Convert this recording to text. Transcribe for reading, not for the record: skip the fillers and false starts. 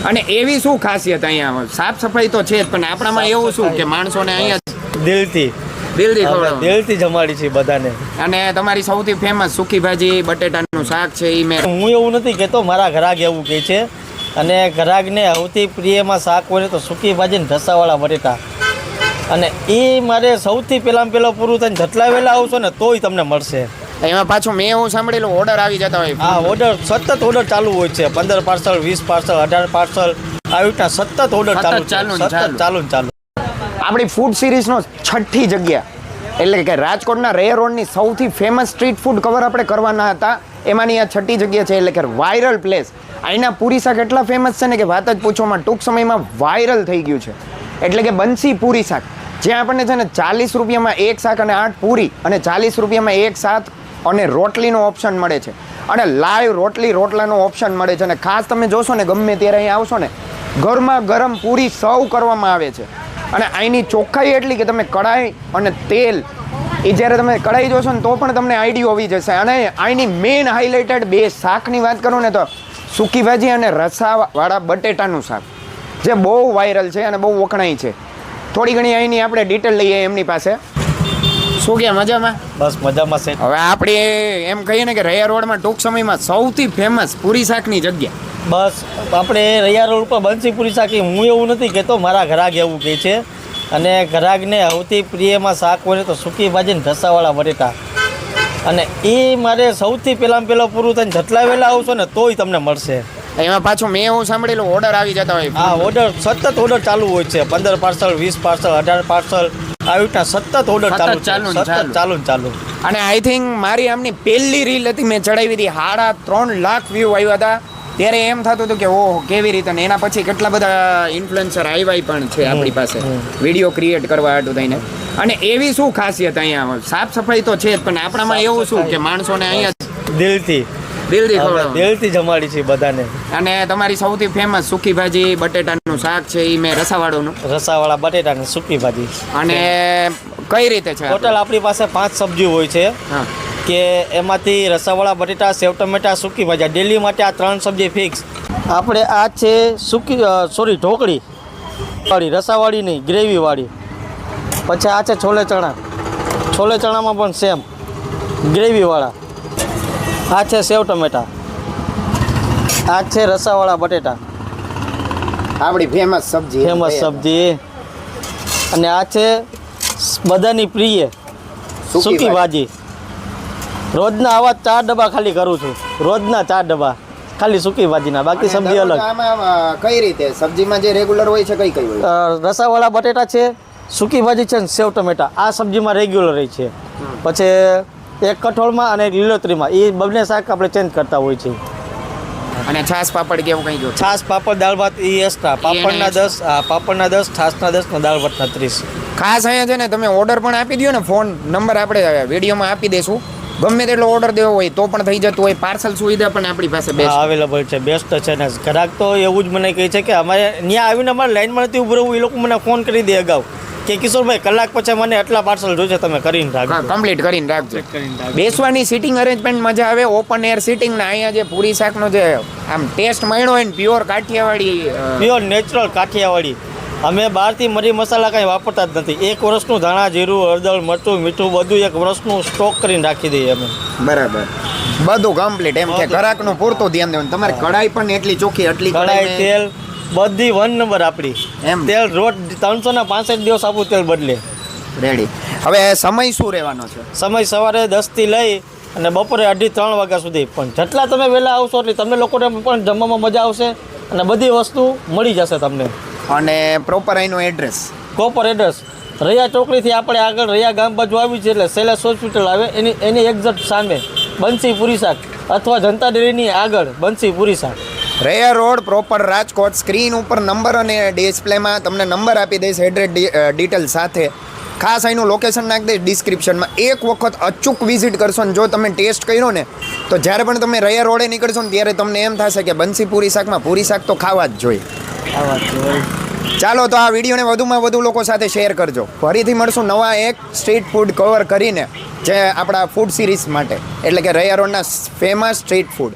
અને એવી શું ખાસિયત અહીંયા સાફ સફાઈ તો છે જ પણ આપણામાં એવું શું કે માણસોને અહીંયા દિલથી દિલથી જમાડી છે બધાને. અને તમારી સૌથી ફેમસ સૂકી ભાજી બટેટાનું શાક છે એ મેં હું એવું નથી કહેતો, મારા ઘરાક એવું કહે છે. અને ઘરાકને સૌથી પ્રિયમાં શાક હોય તો સૂકી ભાજી ને ઢસાવાળા બટેટા. અને એ મારે સૌથી પહેલાં પૂરું થઈને જેટલા વહેલા આવશો ને તોય તમને મળશે. એમાં પાછું મેં એવું સાંભળેલું ઓર્ડર આવી જતા હોય. હા, ઓર્ડર સતત ઓર્ડર ચાલુ હોય છે. 15 પાર્સલ, 20 પાર્સલ, 18 પાર્સલ, આવી રીતના સતત ઓર્ડર ચાલુ. આપણી ફૂડ સિરીઝનો 6ઠ્ઠી જગ્યા એટલે કે રાજકોટના રેય રોડની સૌથી ફેમસ સ્ટ્રીટ ફૂડ કવર આપણે કરવાના હતા. એમાંની આ 6ઠ્ઠી જગ્યા છે એટલે કે વાયરલ પ્લેસ. અહીંના પૂરી શાક એટલા ફેમસ છે ને કે વાત જ પૂછવામાં ટૂંક સમયમાં વાયરલ થઈ ગયું છે. એટલે કે બંસી પૂરી શાક, જ્યાં આપણને છે ને 40 રૂપિયામાં એક શાક અને 8 પૂરી અને 40 રૂપિયામાં એક શાક અને રોટલીનો ઓપ્શન મળે છે. અને લાઈવ રોટલાનો ઓપ્શન મળે છે. અને ખાસ તમે જોશો ને ગમે ત્યારે અહીં આવશો ને ગરમા ગરમ પૂરી સર્વ કરવામાં આવે છે. અને અહીંની ચોખ્ખાઈ એટલી કે તમે કઢાઈ અને તેલ એ જ્યારે તમે કઢાઈ જોશો ને તો પણ તમને આઈડિયો આવી જશે. અને અહીંની મેઇન હાઇલાઇટેડ બે શાકની વાત કરું ને તો સૂકી ભાજી અને રસાવાળા બટેટાનું શાક, જે બહુ વાયરલ છે અને બહુ વખણાય છે. થોડી ઘણી અહીંની આપણે ડિટેલ લઈએ એમની પાસે. શું કે મજામાં? બસ મજામાં છે. હવે આપણે એમ કહીએ ને કે રૈયા રોડમાં ટૂંક સમયમાં સૌથી ફેમસ પૂરી શાકની જગ્યા. બસ આપણે રૈયા રોડ ઉપર બંસી પૂરી શાક. હું એવું નથી કહેતો, મારા ઘરાક એવું કહે છે. અને ઘરાકને સૌથી પ્રિયમાં શાક હોય તો સૂકી ભાજી ને ઢસાવાળા બટેટા. અને એ મારે સૌથી પહેલાં પૂરું થઈને જેટલા વહેલા આવશો ને તોય તમને મળશે. એમાં પાછું મેં એવું સાંભળેલું ઓર્ડર આવી જતા હોય. હા, ઓર્ડર સતત ઓર્ડર ચાલુ હોય છે. 15 પાર્સલ, 20 પાર્સલ, 18 પાર્સલ, આવી રીતના સતત ઓર્ડર ચાલુ. અને આઈ થિંક મારી આમની પહેલી રીલ હતી, મેં ચડાવી હતી, 3.5 લાખ વ્યૂ આવ્યા હતા. ત્યારે એમ થતું હતું કે ઓહ કેવી રીતે. એના પછી કેટલા બધા ઇન્ફ્લુએન્સર આવ્યા પણ છે આપણી પાસે વિડીયો ક્રિએટ કરવા હાટું થઈને. અને એવી શું ખાસિયત અહીંયા સાફ સફાઈ તો છે જ પણ આપણામાં એવું શું કે માણસોને અહીંયા દિલથી જમાડી છે બધાને. અને તમારી સૌથી ફેમસ સૂકી ભાજી બટેટાનું શાક છે એ મેં રસાવાળા બટેટાની સૂકી ભાજી. અને કઈ રીતે છે? ટોટલ આપણી પાસે 5 સબ્જી હોય છે. કે એમાંથી રસાવાળા બટેટા, સેવ ટમેટા, સૂકી ભાજી, ડેલી માટે આ 3 સબ્જી ફિક્સ. આપણે આ છે ઢોકળી વાળી, રસાવાળી નહીં, ગ્રેવીવાળી. પછી આ છે છોલે ચણામાં પણ સેમ ગ્રેવીવાળા. આ છે સેવ ટમેટા, આ છે રસાવાળા બટેટા, આપણી ફેમસ સબ્જી. અને આ છે બધાની પ્રિય સૂકી ભાજી. રોજના આવા 4 ડબ્બા ખાલી કરું છું. રોજના 4 ડબ્બા ખાલી સૂકી ભાજીના, બાકી સબ્જી અલગ. કઈ રીતે સબ્જીમાં જે રેગ્યુલર હોય છે કઈ હોય? રસાવાળા બટેટા છે, સૂકી ભાજી છે ને સેવ ટમેટા આ સબ્જીમાં રેગ્યુલર રહી છે. પછી એક કઠોળમાં અને લીલોતરીમાં એ બંને શાક આપણે ચેન્જ કરતા હોય છે. અને છાશ પાપડ કેવું કંઈ જો? છાશ પાપડ દાળ ભાત એ એક્સ્ટ્રા. પાપડના 10, છાશના 10 ને દાળ ભાતના 30. ખાસ અહીંયા છે ને તમે ઓર્ડર પણ આપી દો ને, ફોન નંબર આપણે વિડીયોમાં આપી દઈશું. ગમે તેટલો ઓર્ડર દેવો હોય તો પણ થઈ જતું હોય. પાર્સલ સુવિધા પણ આપણી પાસે બેસ્ટ અવેલેબલ છે. બેસ્ટ છે ને. ગ્રાહક તો એવું જ મને કહે છે કે અમારે ત્યાં આવીને અમારે લાઈનમાં નથી ઉભું રહેવું. એ લોકો મને ફોન કરી દે અગાઉ કે કિશોરભાઈ કલાક પછી મને એટલા પાર્સલ જોઈશે, તમે કરીને રાખજો, કમ્પ્લીટ કરીને રાખજો. બેસવાની સિટિંગ અરેન્જમેન્ટ મજા આવે. ઓપન એર સિટિંગ ને અહીંયા જે પૂરી શાકનો જે આમ ટેસ્ટ મળ્યો હોય ને પ્યોર નેચરલ કાઠિયાવાડી. અમે બહારથી મરી મસાલા કાંઈ વાપરતા જ નથી. 1 વર્ષનું ધાણા, જીરું, હળદર, મરચું, મીઠું બધું 1 વર્ષનું સ્ટોક કરીને રાખી દઈએ અમે. બરાબર, બધું કમ્પ્લીટ. એમ કે ગ્રાહકનું પૂરતું ધ્યાન દેવાનું. તમારે કઢાઈ પણ એટલી ચોખ્ખી, એટલી કઢાઈ, તેલ બધી 1 નંબર આપણી. એમ તેલ રોજ 365 દિવસ આપણું તેલ બદલે. રેડી. હવે સમય શું રહેવાનો છે? સમય સવારે 10 થી લઈ અને બપોરે 2:30-3 વાગ્યા સુધી. પણ જેટલા તમે વહેલા આવશો એટલે તમને લોકોને પણ જમવામાં મજા આવશે અને બધી વસ્તુ મળી જશે તમને. અને પ્રોપર અહીંનું એડ્રેસ? પ્રોપર એડ્રેસ રૈયા ચોકડીથી આપણે આગળ રૈયા ગામ બાજુ આવી છે એટલે સેલેસ હોસ્પિટલ આવે એની એક્ઝેક્ટ સામે બંસી પૂરી શાક, અથવા જનતા ડેરીની આગળ બંસી પૂરી શાક, Raiya road, proper Rajkot. Screen ઉપર નંબર અને ડિસ્પ્લેમાં તમને નંબર આપી દઈશ એડ્રેસ ડિટેલ સાથે. ખાસ અહીંનું લોકેશન નાખી દઈશ ડિસ્ક્રિપ્શનમાં. એક વખત અચૂક વિઝિટ કરશો ને જો તમે ટેસ્ટ કર્યો ને તો જ્યારે પણ તમે રૈયા રોડે નીકળશો ને ત્યારે તમને એમ થશે કે બંસી પૂરી શાકમાં પૂરી શાક તો ખાવા જ જોઈએ. ચાલો તો આ વિડીયોને વધુમાં વધુ લોકો સાથે શેર કરજો. ફરીથી મળશું નવા એક સ્ટ્રીટ ફૂડ કવર કરીને, જે આપણા ફૂડ સિરીઝ માટે, એટલે કે રૈયા રોડના ફેમસ સ્ટ્રીટ ફૂડ.